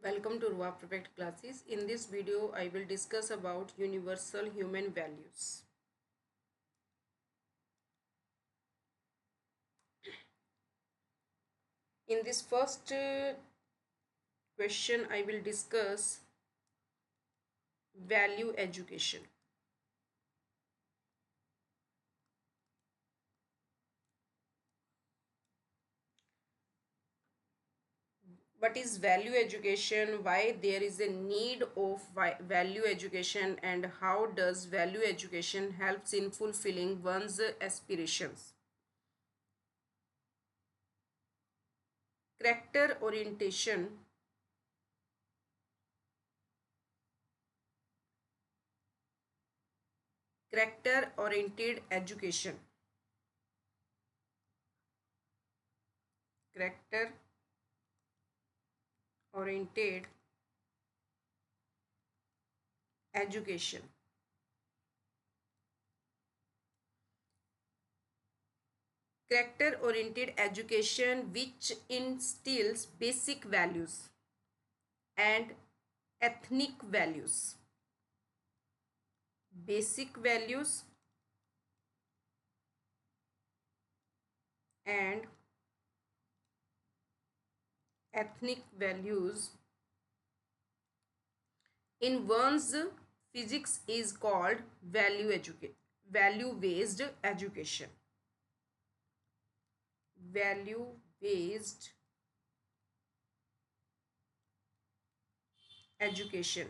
Welcome to Ruwa Perfect Classes. In this video, I will discuss about universal human values. In this first question, I will discuss value education. What is value education? Why there is a need of value education, and how does value education helps in fulfilling one's aspirations? Character orientation character oriented education character oriented education character oriented education which instills basic values and ethnic values basic values and ethnic values in one's physics is called value based education value based education,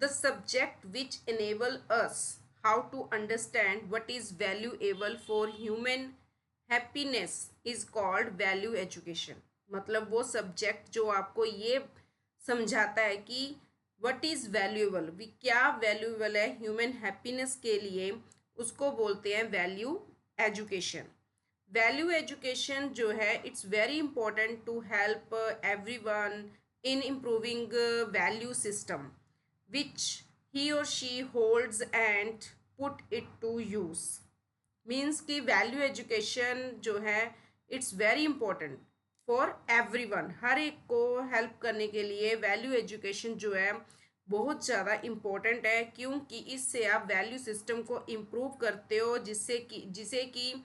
the subject which enable us how to understand what is valuable for human happiness is called value education. मतलब वो subject जो आपको ये समझाता है कि what is valuable, भी क्या वैल्यूएबल है ह्यूमन हैप्पीनेस के लिए, उसको बोलते हैं वैल्यू एजुकेशन. वैल्यू एजुकेशन जो है it's very important to help everyone in improving value system which he or she holds and put it to use. Means कि वैल्यू एजुकेशन जो है it's very important for everyone. हर एक को help करने के लिए वैल्यू एजुकेशन जो है बहुत ज़्यादा इम्पोर्टेंट है, क्योंकि इससे आप वैल्यू सिस्टम को इम्प्रूव करते हो जिसे कि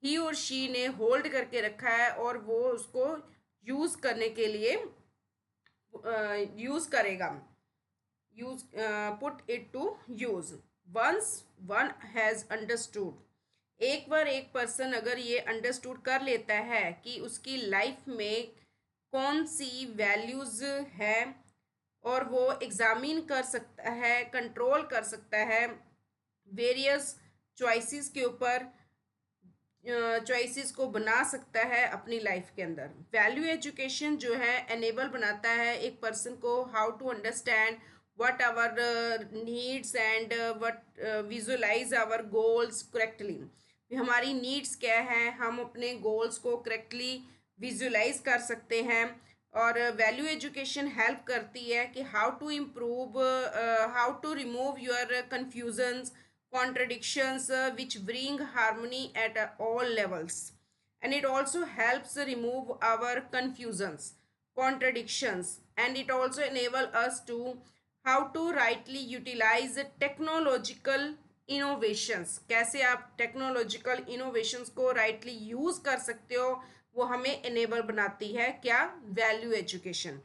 ही और शी ने होल्ड करके रखा है और वो उसको यूज़ करने के लिए यूज़ करेगा. Use put it to use once one has understood. एक बार एक पर्सन अगर ये अंडरस्टूड कर लेता है कि उसकी लाइफ में कौन सी वैल्यूज़ है और वो एग्ज़ामिन कर सकता है, कंट्रोल कर सकता है वेरियस चॉइसेस के ऊपर, चॉइसेस को बना सकता है अपनी लाइफ के अंदर. वैल्यू एजुकेशन जो है एनेबल बनाता है एक पर्सन को how to understand what our needs and what visualize our goals correctly. हमारी नीड्स क्या हैं, हम अपने गोल्स को करेक्टली विजुलाइज कर सकते हैं. और वैल्यू एजुकेशन हेल्प करती है कि how to improve, how to remove your confusions, contradictions which bring harmony at all levels. And it also helps remove our confusions, contradictions, and it also enable us to how to rightly utilize technological innovations. कैसे आप technological innovations को rightly use कर सकते हो, वो हमें enable बनाती है क्या, value education.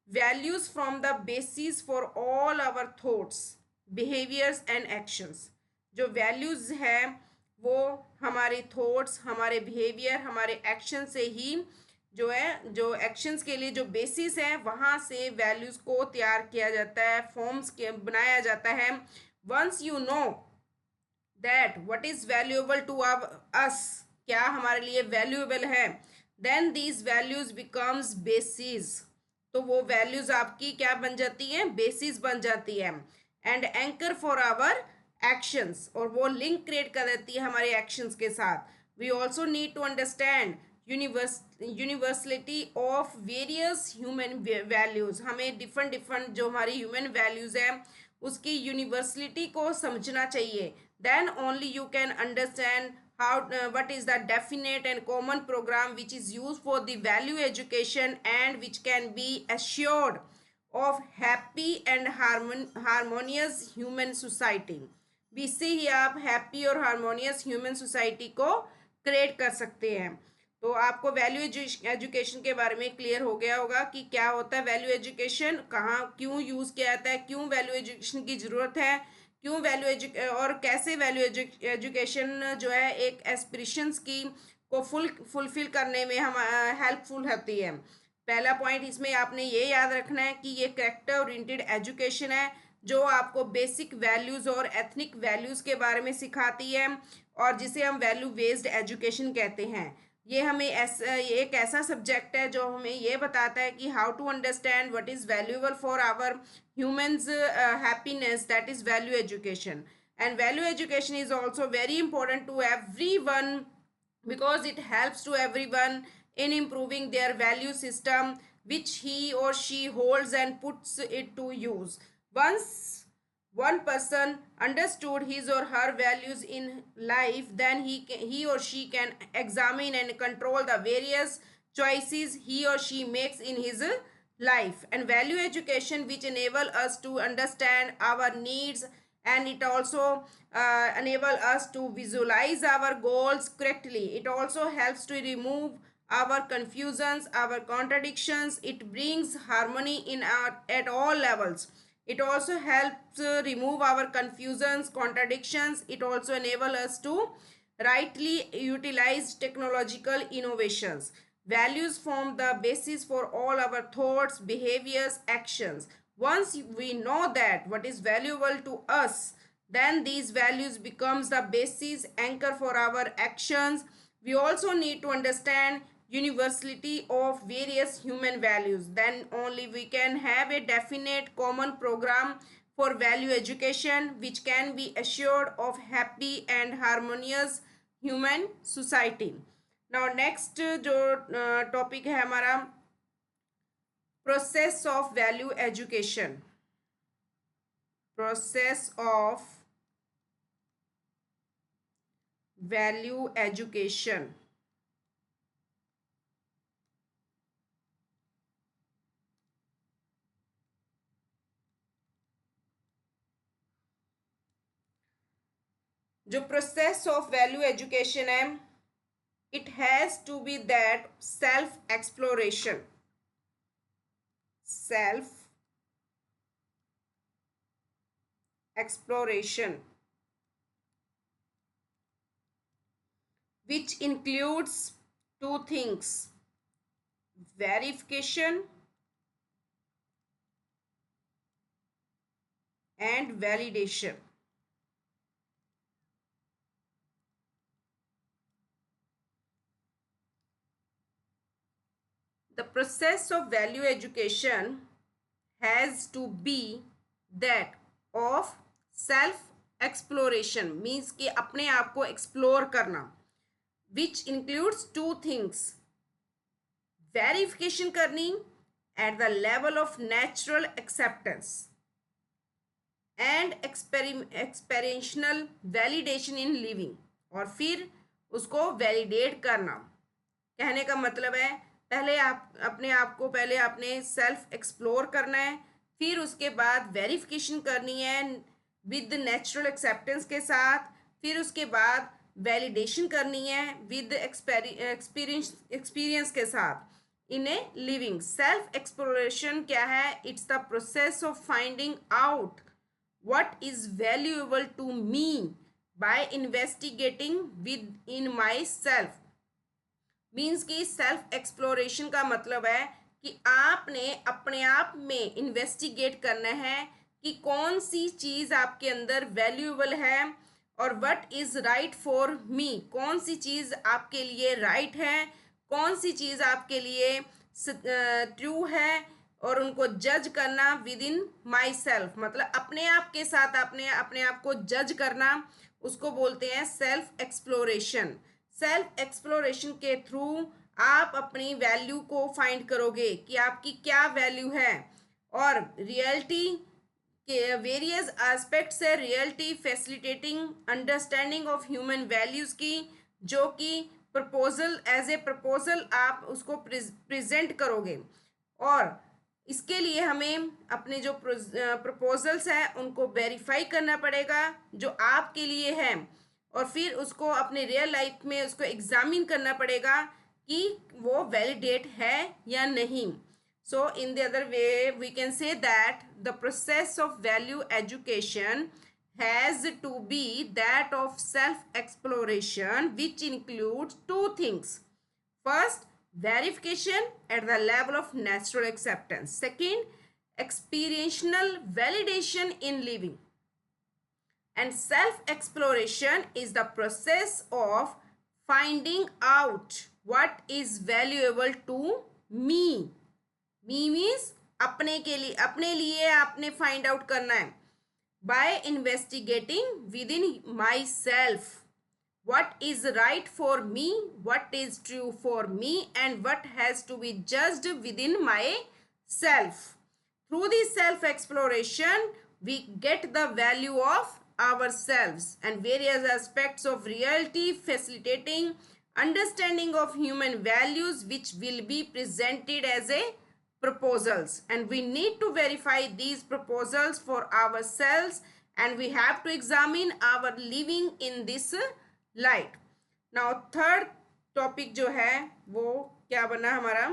Values from the basis for all our thoughts, behaviours and actions. जो वैल्यूज़ है वो हमारे थॉट्स, हमारे बिहेवियर, हमारे एक्शन से ही जो है, जो एक्शंस के लिए जो बेसिस है वहाँ से वैल्यूज़ को तैयार किया जाता है, फॉर्म्स के बनाया जाता है. Once you know that what is valuable to us, क्या हमारे लिए वैल्यूएबल है, then these values becomes basis. तो वो वैल्यूज़ आपकी क्या बन जाती हैं, बेसिस बन जाती है. And anchor for our actions, और वो लिंक क्रिएट कर देती है हमारे एक्शंस के साथ. We also need to understand universality of various human values. हमें डिफरेंट डिफरेंट जो हमारी ह्यूमन वैल्यूज़ है उसकी यूनिवर्सलिटी को समझना चाहिए. Then only you can understand what is the definite and common program which is used for the value education and which can be assured of happy and harmonious human society. इससे ही आप happy और harmonious human society को create कर सकते हैं। तो आपको value education के बारे में क्लियर हो गया होगा कि क्या होता है वैल्यू एजुकेशन, कहाँ क्यों यूज़ किया जाता है, क्यों वैल्यू एजुकेशन की ज़रूरत है, क्यों और कैसे वैल्यू एजुकेशन जो है एक एस्पिरेशंस की को फुलफिल करने में हम हेल्पफुल होती है। पहला पॉइंट इसमें आपने ये याद रखना है कि ये कैरेक्टर ओरिएंटेड एजुकेशन है जो आपको बेसिक वैल्यूज़ और एथनिक वैल्यूज़ के बारे में सिखाती है और जिसे हम वैल्यू बेस्ड एजुकेशन कहते हैं। ये हमें एक ऐसा सब्जेक्ट है जो हमें ये बताता है कि how to understand what is valuable for our humans happiness, that is value education. And value education is also very important to everyone because it helps to everyone in improving their value system which he or she holds and puts it to use. Once one person understood his or her values in life, then he or she can examine and control the various choices he or she makes in his life. And value education which enable us to understand our needs, and it also enable us to visualize our goals correctly. It also helps to remove our confusions, our contradictions. It brings harmony in our at all levels. It also helps remove our confusions, contradictions. It also enable us to rightly utilize technological innovations. Values form the basis for all our thoughts, behaviors, actions. Once we know that what is valuable to us, then these values becomes the basis anchor for our actions. We also need to understand universality of various human values, then only we can have a definite common program for value education which can be assured of happy and harmonious human society. Now next जो topic है हमारा process of value education. Process of value education. जो process of value education है, it has to be that self exploration, self exploration which includes two things: verification and validation. The process of value education has to be that of self exploration, means कि अपने आप को explore करना, which includes two things: verification करनी at the level of natural acceptance and experiential validation in living, और फिर उसको validate करना। कहने का मतलब है पहले आप अपने आप को पहले आपने सेल्फ एक्सप्लोर करना है, फिर उसके बाद वेरिफिकेशन करनी है विद नेचुरल एक्सेप्टेंस के साथ, फिर उसके बाद वैलिडेशन करनी है विद एक्सपीरियंस के साथ in a living. Self exploration क्या है? It's the process of finding out what is valuable to me by investigating with in my self. Means कि सेल्फ एक्सप्लोरेशन का मतलब है कि आपने अपने आप में इन्वेस्टिगेट करना है कि कौन सी चीज़ आपके अंदर वैल्यूएबल है और what is right for me, कौन सी चीज़ आपके लिए राइट है, कौन सी चीज़ आपके लिए ट्रू है, और उनको जज करना विद इन माई सेल्फ, मतलब अपने आप के साथ अपने आप को जज करना, उसको बोलते हैं सेल्फ एक्सप्लोरेशन। सेल्फ एक्सप्लोरेशन के थ्रू आप अपनी वैल्यू को फाइंड करोगे कि आपकी क्या वैल्यू है, और रियलिटी के वेरियस एस्पेक्ट्स है reality facilitating understanding of human values की जो कि प्रपोजल एज ए प्रपोजल आप उसको प्रेजेंट करोगे। और इसके लिए हमें अपने जो प्रपोजल्स हैं उनको वेरीफाई करना पड़ेगा जो आपके लिए है, और फिर उसको अपने रियल लाइफ में उसको एग्जामिन करना पड़ेगा कि वो वैलिडेट है या नहीं। So in the other way we can say that the process of value education has to be that of self exploration, which includes two things. First, verification at the level of natural acceptance. Second, experiential validation in living. And self exploration is the process of finding out what is valuable to me. Me means अपने लिए आपने find out करना है by investigating within myself what is right for me, what is true for me, and what has to be judged within myself. Through this self exploration we get the value of ourselves and various aspects of reality, facilitating understanding of human values which will be presented as a proposals, and we need to verify these proposals for ourselves, and we have to examine our living in this light. Now third topic जो है वो क्या बना हमारा,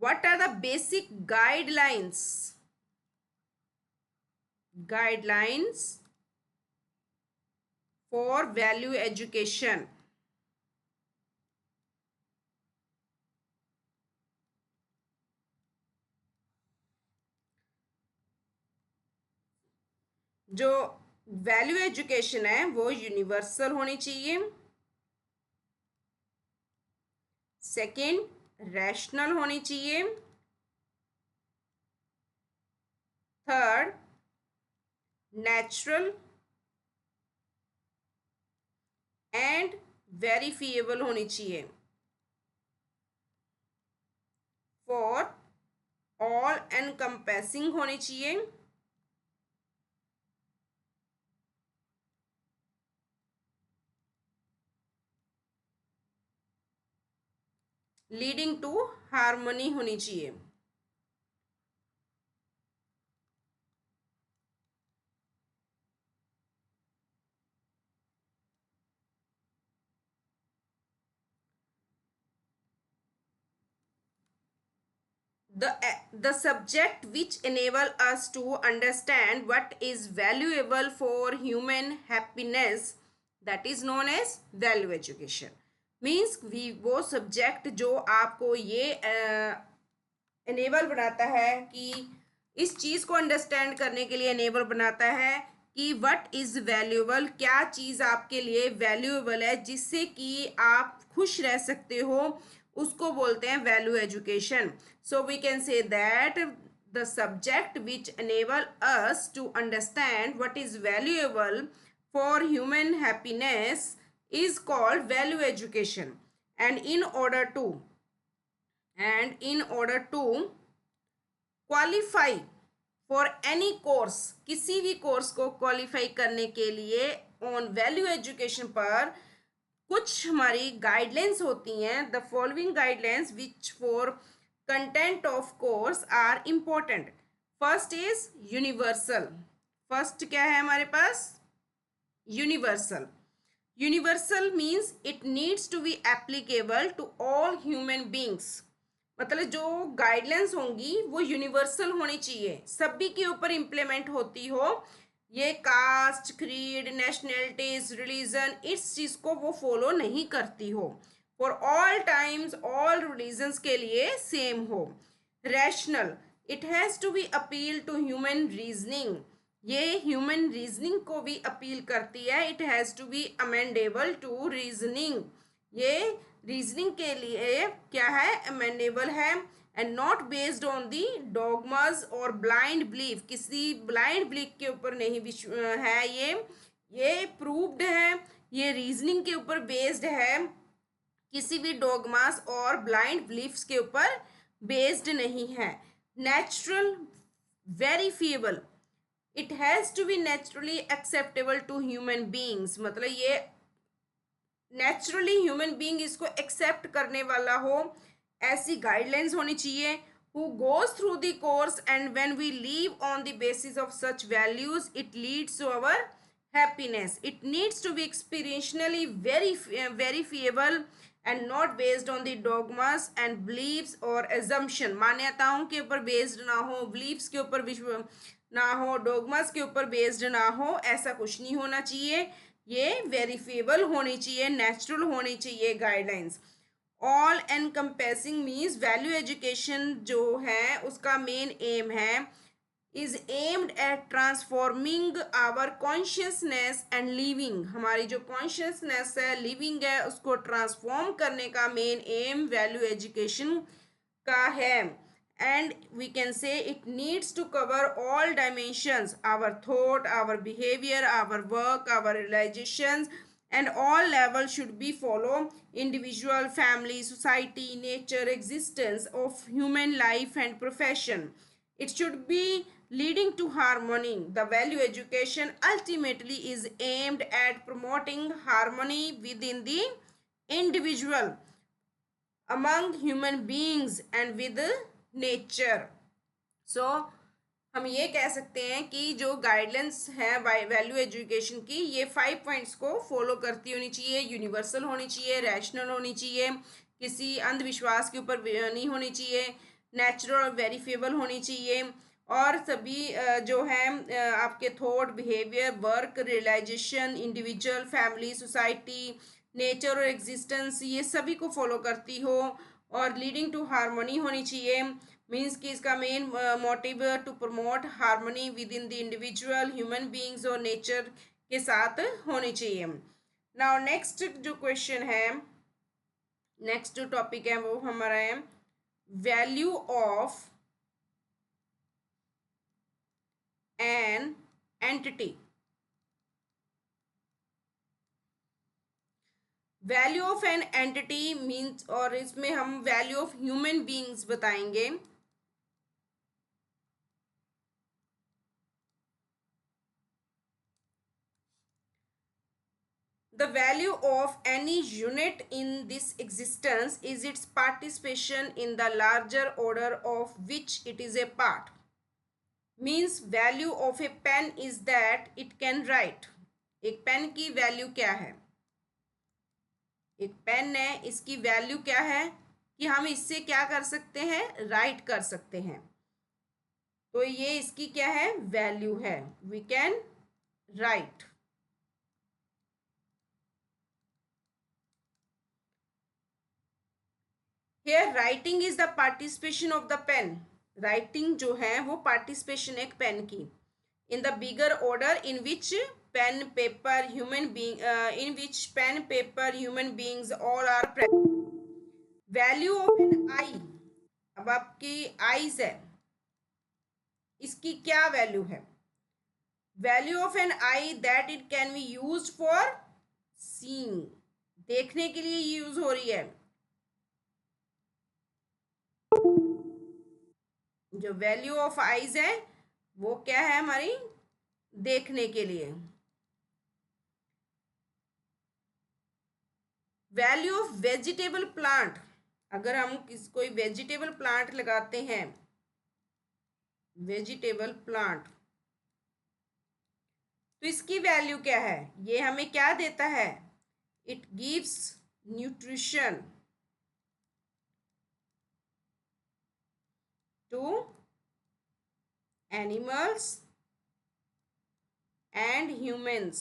what are the basic guidelines for value education. जो value education है वो universal होनी चाहिए। सेकंड, रैशनल होनी चाहिए। थर्ड, नेचुरल एंड वेरीफिएबल होनी चाहिए। फोर्थ, ऑल एनकम्पेसिंग होनी चाहिए। लीडिंग टू हार्मनी होनी चाहिए। The subject which enable us to understand what is valuable for human happiness, that is known as value education. Means वो subject जो आपको ये एनेबल बनाता है कि इस चीज़ को अंडरस्टैंड करने के लिए एनेबल बनाता है कि व्हाट इज़ वैल्यूएबल, क्या चीज़ आपके लिए वैल्यूएबल है जिससे कि आप खुश रह सकते हो, उसको बोलते हैं value education. So we can say that the subject which enable us to understand what is valuable for human happiness is called value education. And in order to qualify for any course, किसी भी course को qualify करने के लिए on value education पर कुछ हमारी guidelines होती हैं. The following guidelines which for content of course are important. First is universal. First क्या है हमारे पास? Universal. Universal means it needs to be applicable to all human beings. मतलब जो गाइडलाइंस होंगी वो यूनिवर्सल होनी चाहिए, सभी के ऊपर इम्प्लीमेंट होती हो. ये कास्ट, क्रीड, नेशनलिटीज, रिलीजन, इस चीज़ को वो फॉलो नहीं करती हो. For all times all religions के लिए सेम हो. Rational, it has to be appeal to human reasoning. ये ह्यूमन रीजनिंग को भी अपील करती है. It has to be amendable to reasoning. ये रीजनिंग के लिए क्या है? अमेंडेबल है. And not based on the dogmas और ब्लाइंड बिलीफ. किसी ब्लाइंड बिलीफ के ऊपर नहीं है. ये प्रूव्ड है. ये रीजनिंग के ऊपर बेस्ड है, किसी भी डॉगमास और ब्लाइंड बिलीफ्स के ऊपर बेस्ड नहीं है. Natural, verifiable. It has to be naturally acceptable to human beings, मतलब ये नेचुरली ह्यूमन बीइंग इसको एक्सेप्ट करने वाला हो, ऐसी गाइडलाइंस होनी चाहिए। Who goes through the course and when we live on the basis of such values it leads to our happiness. It needs to be experientially verifiable and not based on the dogmas and beliefs और assumption. मान्यताओं के ऊपर based ना हो, beliefs के ऊपर विश्व ना हो, डॉगमास के ऊपर बेस्ड ना हो, ऐसा कुछ नहीं होना चाहिए। ये वेरीफेबल होनी चाहिए, नेचुरल होनी चाहिए guidelines. All encompassing means value education जो है उसका मेन एम है is aimed at transforming our consciousness and living. हमारी जो कॉन्शियसनेस है, लिविंग है, उसको ट्रांसफॉर्म करने का मेन एम वैल्यू एजुकेशन का है। And we can say it needs to cover all dimensions: our thought, our behavior, our work, our realizations, and all levels should be follow individual, family, society, nature, existence of human life and profession. It should be leading to harmony. The value education ultimately is aimed at promoting harmony within the individual, among human beings and with nature. So हम ये कह सकते हैं कि जो guidelines है value education की, ये 5 पॉइंट्स को फॉलो करती होनी चाहिए। यूनिवर्सल होनी चाहिए, रैशनल होनी चाहिए, किसी अंधविश्वास के ऊपर नहीं होनी चाहिए, नेचुरल और वेरीफेबल होनी चाहिए, और सभी जो है आपके thought, behaviour, work, realisation, individual, family, society, nature और एग्जिस्टेंस, ये सभी को फॉलो करती हो, और लीडिंग टू हारमोनी होनी चाहिए। मीन्स कि इसका main motive to promote harmony with in the individual, human beings और नेचर के साथ होनी चाहिए। नाउ नेक्स्ट जो क्वेश्चन है, नेक्स्ट जो टॉपिक है वो हमारा है value of an entity. Value of an entity means, और इसमें हम वैल्यू ऑफ ह्यूमन बीइंग्स बताएंगे। The value of any unit in this existence is its participation in the larger order of which it is a part. Means value of a pen is that it can write. एक pen की value क्या है? एक pen है, इसकी value क्या है कि हम इससे क्या कर सकते हैं, राइट कर सकते हैं। तो ये इसकी क्या है, वैल्यू है, we can write. Here writing is the participation of the pen. Writing जो है वो पार्टिसिपेशन एक पेन की। In the bigger order in which pen paper human being in which pen paper human beings all are present. Value of an eye, अब आपकी eyes है, इसकी क्या वैल्यू है? Value of an eye that it can be used for seeing, देखने के लिए use हो रही है। जो वैल्यू ऑफ आईज है वो क्या है हमारी, देखने के लिए। वैल्यू ऑफ वेजिटेबल प्लांट, अगर हम कोई वेजिटेबल प्लांट लगाते हैं, वेजिटेबल प्लांट, तो इसकी वैल्यू क्या है? ये हमें क्या देता है? It gives nutrition to animals and humans.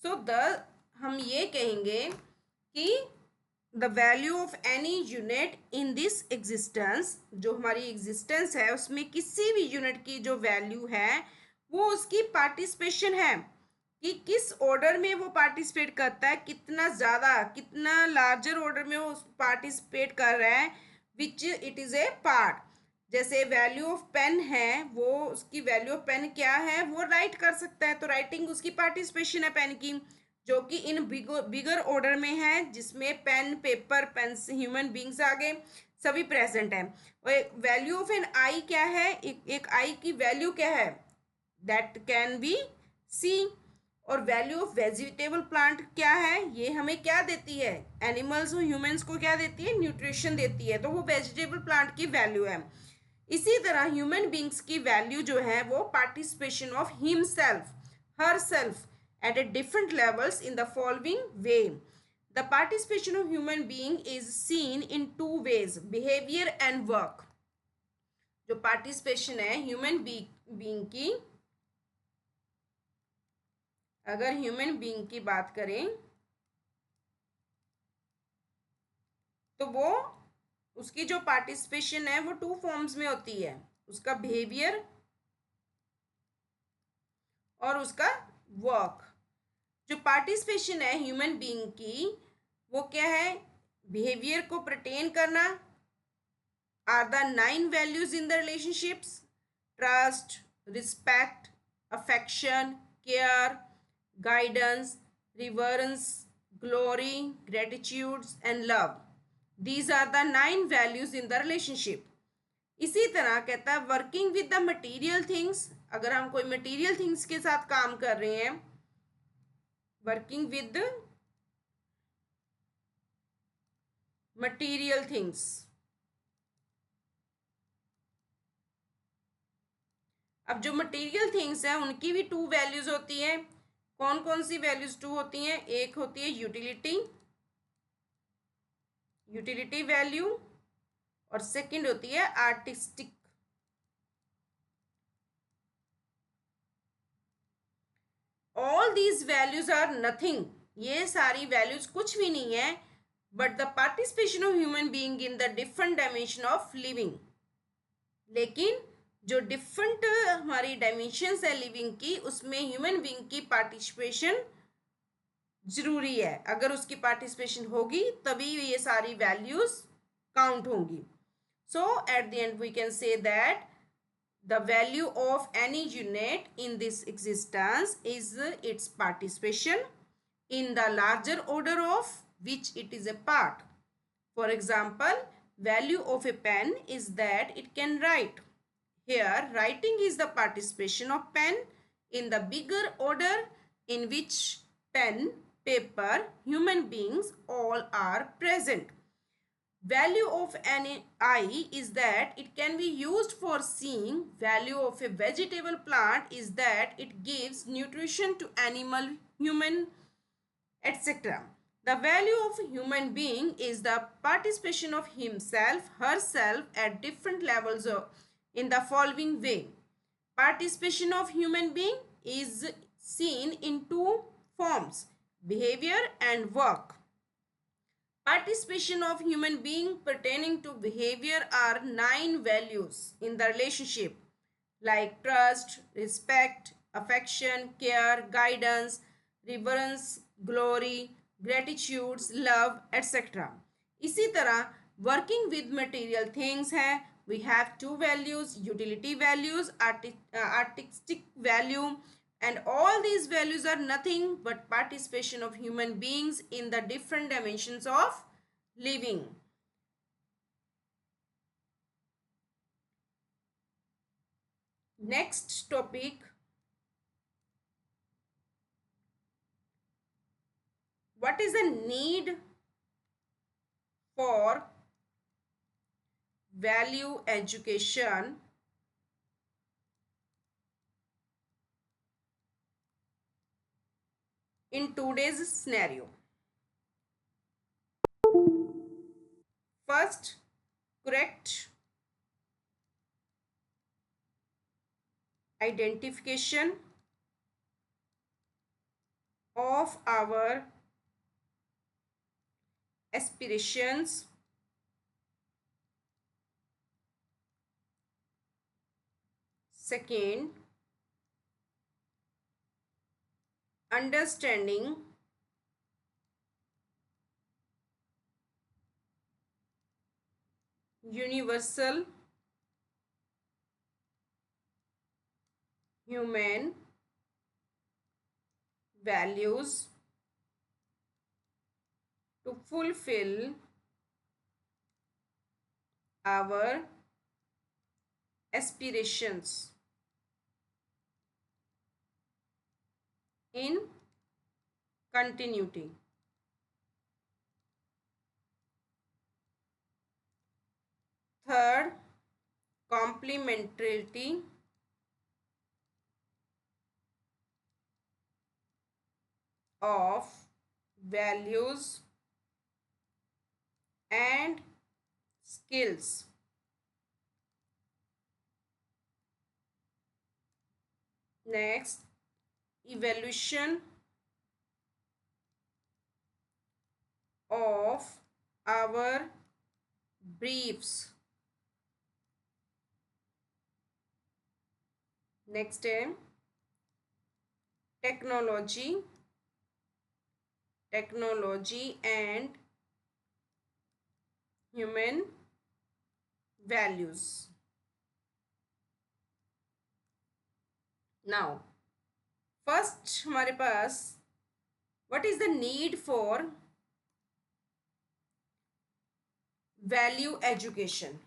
So हम ये कहेंगे कि the value of any unit in this existence, जो हमारी एग्जिस्टेंस है उसमें किसी भी यूनिट की जो वैल्यू है वो उसकी पार्टिसिपेशन है, कि किस ऑर्डर में वो पार्टिसिपेट करता है, कितना ज़्यादा, कितना लार्जर ऑर्डर में वो पार्टिसिपेट कर रहा है, which it is a part. जैसे वैल्यू ऑफ पेन है, वो उसकी वैल्यू ऑफ पेन क्या है, वो राइट कर सकता है, तो राइटिंग उसकी पार्टिसिपेशन है पेन की, जो कि इन बिगर ऑर्डर में है, जिसमें pen paper pen human beings आ गए। सभी प्रेजेंट है। और वैल्यू ऑफ एन आई क्या है, एक आई की वैल्यू क्या है, दैट कैन बी सी। और वैल्यू ऑफ वेजिटेबल प्लांट क्या है, ये हमें क्या देती है, एनिमल्स और ह्यूमंस को क्या देती है, न्यूट्रिशन देती है, तो वो वेजिटेबल प्लांट की वैल्यू है। इसी तरह ह्यूमन बींग्स की वैल्यू जो है वो participation of himself, her self at a different levels in the following way. The participation of human being is seen in two ways, behavior and work. जो participation है human being की, अगर human being की बात करें तो वो उसकी जो पार्टिसिपेशन है वो टू फॉर्म्स में होती है, उसका बिहेवियर और उसका वर्क। जो पार्टिसिपेशन है ह्यूमन बीइंग की वो क्या है, बिहेवियर को प्रटेन करना, are the 9 values in the relationships, trust, respect, affection, care, guidance, reverence, glory, gratitudes and love. These are the 9 values in the relationship. इसी तरह कहता है working with the material things, अगर हम कोई मटीरियल थिंग्स के साथ काम कर रहे हैं, वर्किंग विद मटीरियल थिंग्स। अब जो मटेरियल थिंग्स हैं उनकी भी टू वैल्यूज होती हैं। कौन कौन सी वैल्यूज टू होती हैं, एक होती है यूटिलिटी, यूटिलिटी वैल्यू, और सेकंड होती है artistic. All these values are nothing, ये सारी वैल्यूज कुछ भी नहीं है, but the participation of human being in the different dimension of living. लेकिन जो डिफरेंट हमारी डायमेंशंस है लिविंग की, उसमें ह्यूमन बीइंग की पार्टिसिपेशन जरूरी है। अगर उसकी पार्टिसिपेशन होगी तभी ये सारी वैल्यूज काउंट होंगी। So at the end we can say that the value of any unit in this existence is its participation in the larger order of which it is a part. For example, value of a pen is that it can write. Here writing is the participation of pen in the bigger order in which pen, paper, human beings all are present. Value of an eye is that it can be used for seeing. Value of a vegetable plant is that it gives nutrition to animal, human, etc. The value of a human being is the participation of himself, herself at different levels in the following way. Participation of human being is seen in two forms, behavior and work. Participation of human being pertaining to behavior are 9 values in the relationship like trust, respect, affection, care, guidance, reverence, glory, gratitude, love, etc. इसी तरह working with material things है, we have two values, utility values, artistic value, and all these values are nothing but participation of human beings in the different dimensions of living. Next topic, what is the need for value education in today's scenario? First, correct identification of our aspirations, second, understanding universal human values to fulfill our aspirations in continuity. Third, complementarity of values and skills. Next, evaluation of our briefs. Next है technology and human values. Now, first हमारे पास what is the need for value education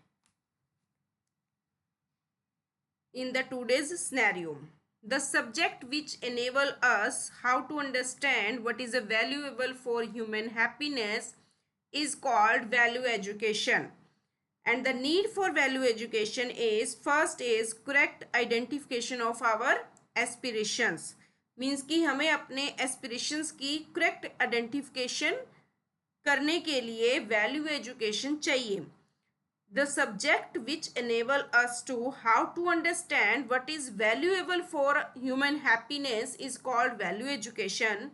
in the today's scenario? The subject which enable us how to understand what is a valuable for human happiness is called value education. And the need for value education is first is correct identification of our aspirations. Means कि हमें अपने aspirations की correct identification करने के लिए value education चाहिए. The subject which enable us to how to understand what is valuable for human happiness is called value education.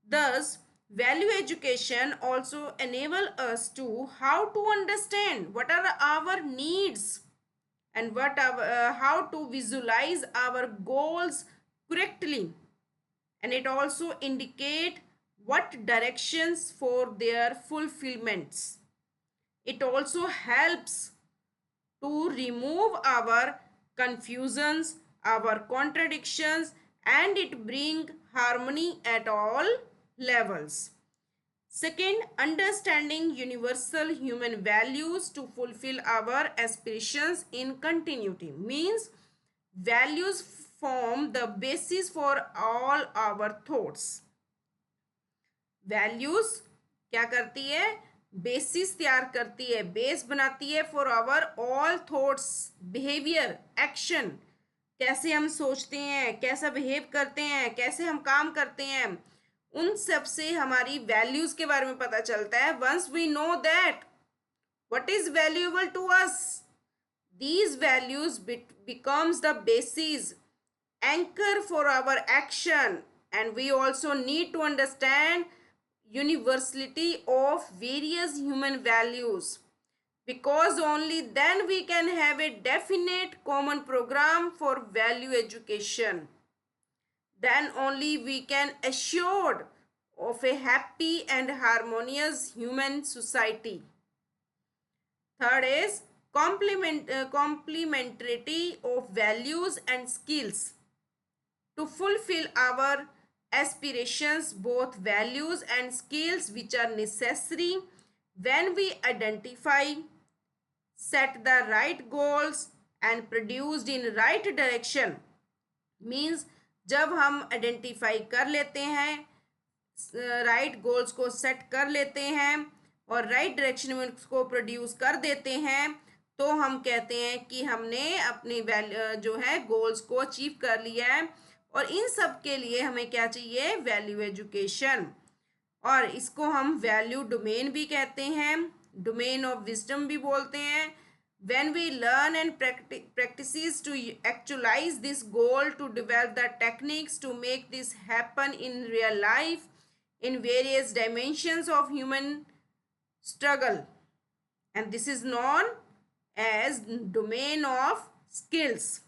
Thus, value education also enable us to how to understand what are our needs and how to visualize our goals correctly, and it also indicate what directions for their fulfillments. It also helps to remove our confusions, our contradictions, and it bring harmony at all levels. Second, understanding universal human values to fulfill our aspirations in continuity means values form the basis for all our thoughts. Values क्या करती है? Basis तैयार करती है, base बनाती है for our all thoughts, behaviour, action. कैसे हम सोचते हैं, कैसा बिहेव करते हैं, कैसे हम काम करते हैं, उन सब से हमारी वैल्यूज के बारे में पता चलता है. Once we know that what is valuable to us, these values becomes the basis, anchor for our action, and we also need to understand universality of various human values, because only then we can have a definite common program for value education. Then only we can assured of a happy and harmonious human society. Third is complementarity of values and skills. To fulfill our aspirations, both values and skills which are necessary when we identify, set the right goals and produced in right direction. Means जब हम identify कर लेते हैं, right goals को set कर लेते हैं और राइट डायरेक्शन में उसको प्रोड्यूस कर देते हैं, तो हम कहते हैं कि हमने अपनी जो है गोल्स को अचीव कर लिया है. और इन सब के लिए हमें क्या चाहिए? Value education. और इसको हम वैल्यू डोमेन भी कहते हैं, डोमेन ऑफ विजडम भी बोलते हैं. When we learn and practices to actualize this goal, to develop the techniques to make this happen in real life in various dimensions of human struggle, and this is known as domain of skills.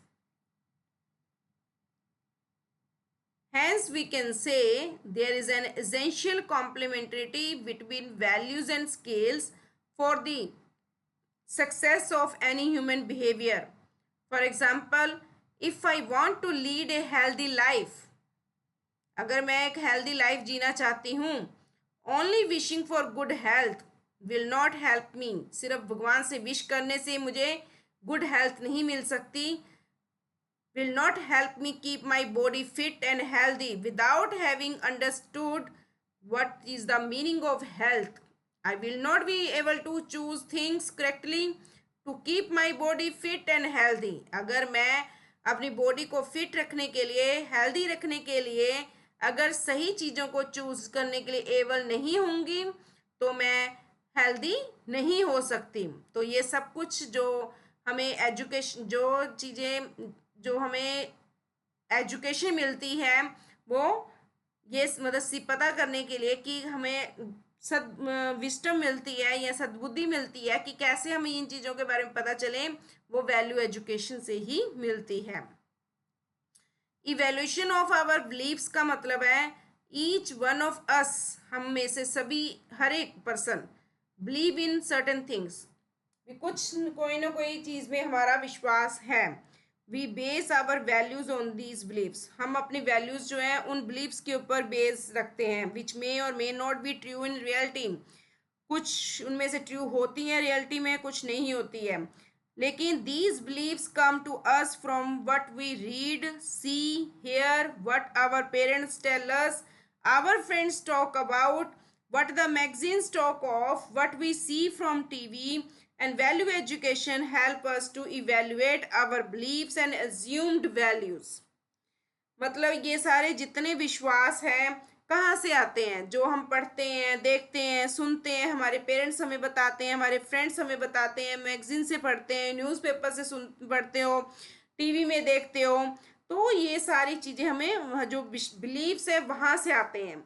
Hence we can say there is an essential complementarity between values and skills for the success of any human behavior. For example, if I want to lead a healthy life, अगर मैं एक healthy life जीना चाहती हूँ, only wishing for good health will not help me. सिर्फ भगवान से wish करने से मुझे गुड हेल्थ नहीं मिल सकती। will not help me keep my body fit and healthy without having understood what is the meaning of health. I will not be able to choose things correctly to keep my body fit and healthy. अगर मैं अपनी body को fit रखने के लिए, healthy रखने के लिए अगर सही चीज़ों को चूज करने के लिए एबल नहीं होंगी तो मैं हेल्दी नहीं हो सकती। तो ये सब कुछ जो हमें एजुकेशन, जो चीज़ें जो हमें एजुकेशन मिलती है वो ये मतलब पता करने के लिए कि हमें सद विस्टम मिलती है या सद्बुद्धि मिलती है कि कैसे हमें इन चीज़ों के बारे में पता चले, वो वैल्यू एजुकेशन से ही मिलती है। इवेल्यूशन ऑफ आवर बिलीव्स का मतलब है ईच वन ऑफ अस, हम में से सभी, हर एक person believe in certain things, कुछ कोई ना कोई चीज़ में हमारा विश्वास है। We base our values on these believes, हम अपनी वैल्यूज जो है उन बिलीव्स के ऊपर बेस रखते हैं। विच मे और may not be true in reality, कुछ उनमें से ट्रू होती हैं रियलिटी में, कुछ नहीं होती है। लेकिन these believes come to us from what we read, see, hear, what our parents tell us, our friends talk about, what the magazines talk of, what we see from TV, and value education help us to evaluate our beliefs and assumed values। मतलब ये सारे जितने विश्वास हैं कहाँ से आते हैं? जो हम पढ़ते हैं, देखते हैं, सुनते हैं, हमारे पेरेंट्स हमें बताते हैं, हमारे फ्रेंड्स हमें बताते हैं, मैगजीन से पढ़ते हैं, न्यूज़पेपर से सुन पढ़ते हो, टीवी में देखते हो। तो ये सारी चीज़ें हमें जो बिलीव्स है वहाँ से आते हैं।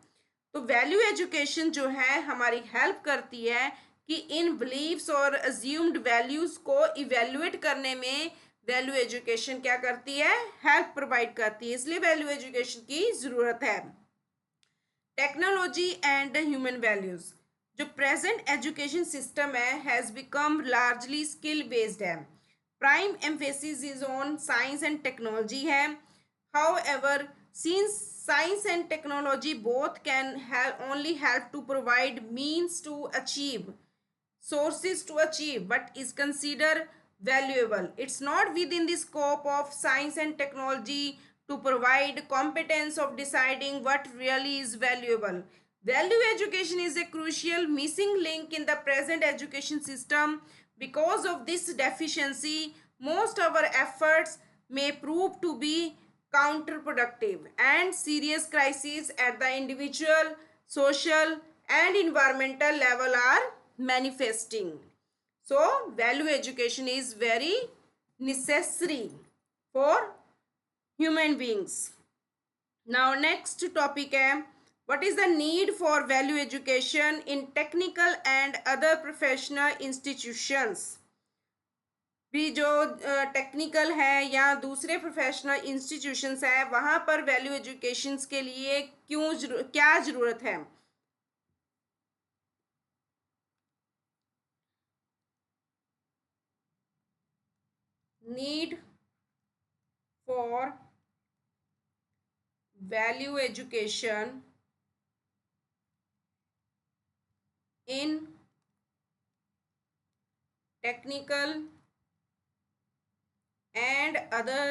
तो वैल्यू एजुकेशन जो है हमारी हेल्प करती है कि इन बिलीव्स और अज्यूम्ड वैल्यूज़ को इवेल्युएट करने में वैल्यू एजुकेशन क्या करती है? हेल्प प्रोवाइड करती है। इसलिए वैल्यू एजुकेशन की ज़रूरत है। टेक्नोलॉजी एंड ह्यूमन वैल्यूज़, जो प्रेजेंट एजुकेशन सिस्टम है has become largely skill based है। Prime emphasis is on science and technology है। However since science and technology both can only help to provide means to achieve, sources to achieve, but is considered valuable. It's not within the scope of science and technology to provide competence of deciding what really is valuable. Value education is a crucial missing link in the present education system. Because of this deficiency, most of our efforts may prove to be counterproductive, and serious crises at the individual, social, and environmental level are manifesting. So, value education is very necessary for human beings. Now, next topic है what is the need for value education in technical and other professional institutions। भी जो technical है या दूसरे professional institutions है वहाँ पर value educations के लिए क्या ज़रूरत है? Need for value education in technical and other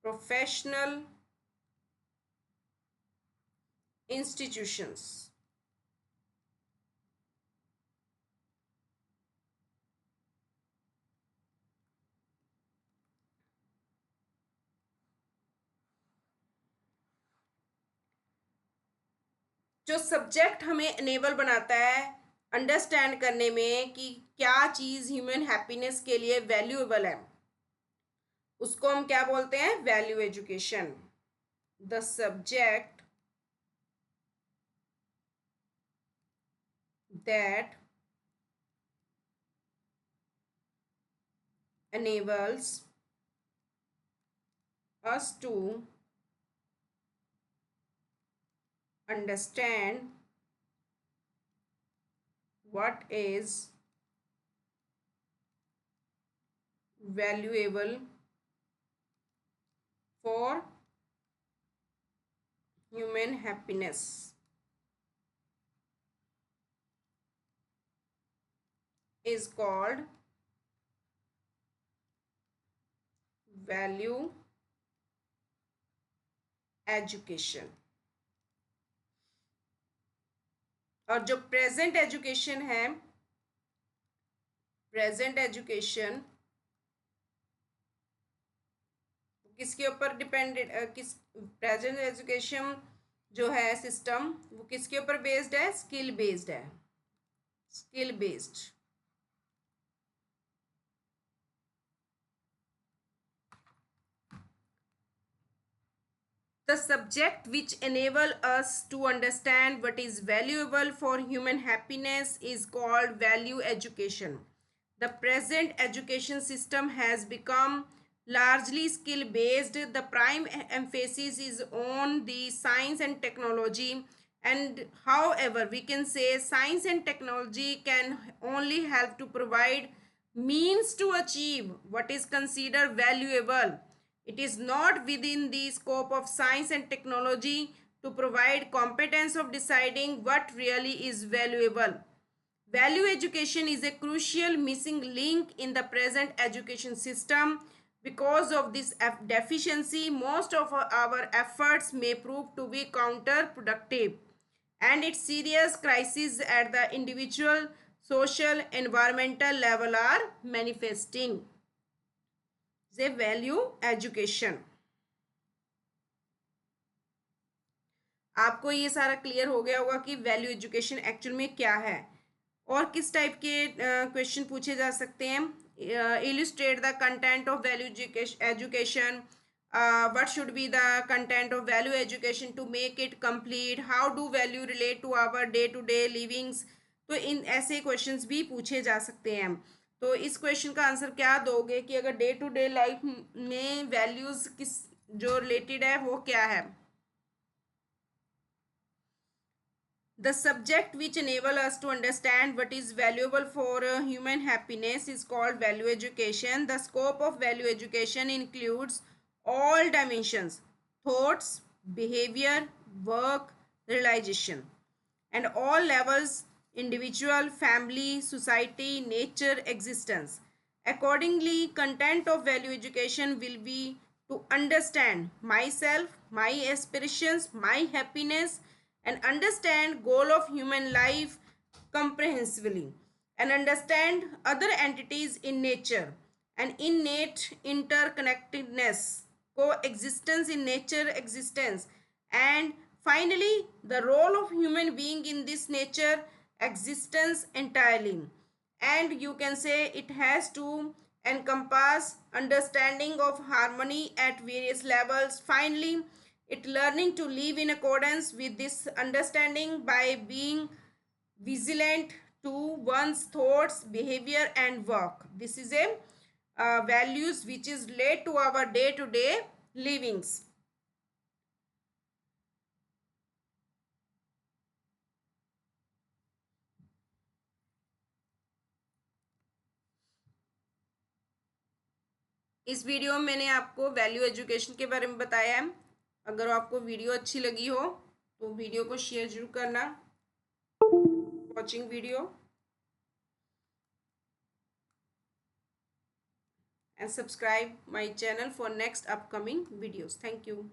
professional institutions। जो सब्जेक्ट हमें इनेबल बनाता है अंडरस्टैंड करने में कि क्या चीज़ ह्यूमन हैप्पीनेस के लिए वैल्यूएबल है, उसको हम क्या बोलते हैं? Value education. The subject that enables us to understand what is valuable for human happiness। is called value education. और जो प्रेजेंट एजुकेशन है, प्रेजेंट एजुकेशन किसके ऊपर डिपेंडेड, किस प्रेजेंट एजुकेशन जो है सिस्टम वो किसके ऊपर बेस्ड है, स्किल बेस्ड है, skill based. The subject which enable us to understand what is valuable for human happiness is called value education. The present education system has become largely skill based. The prime emphasis is on the science and technology. And however, we can say science and technology can only help to provide means to achieve what is considered valuable. It is not within the scope of science and technology to provide competence of deciding what really is valuable. Value education is a crucial missing link in the present education system. Because of this deficiency, most of our efforts may prove to be counterproductive, and its serious crises at the individual, social, environmental level are manifesting. The value education. आपको ये सारा clear हो गया होगा कि value education actual में क्या है और किस टाइप के क्वेश्चन पूछे जा सकते हैं। Illustrate the content of value education, what should be the content of value education to make it complete, how do value relate to our day to day livings। तो इन ऐसे क्वेश्चंस भी पूछे जा सकते हैं। तो इस क्वेश्चन का आंसर क्या दोगे कि अगर डे टू डे लाइफ में वैल्यूज किस जो रिलेटेड है वो क्या है। The subject which enable us to understand what is valuable for human happiness is called value education. The scope of value education includes all dimensions: thoughts, behavior, work, realization, and all levels: individual, family, society, nature, existence. Accordingly, content of value education will be to understand myself, my aspirations, my happiness, and understand goal of human life comprehensively, and understand other entities in nature and innate interconnectedness, coexistence in nature existence, and finally the role of human being in this nature existence entirely. And you can say it has to encompass understanding of harmony at various levels. Finally, it learning to live in accordance with this understanding by being vigilant to one's thoughts, behavior, and work. This is a values which is related to our day to day livings. इस video में मैंने आपको value education के बारे में बताया है। अगर आपको वीडियो अच्छी लगी हो तो वीडियो को शेयर जरूर करना। Watching video and subscribe my channel for next upcoming videos. Thank you.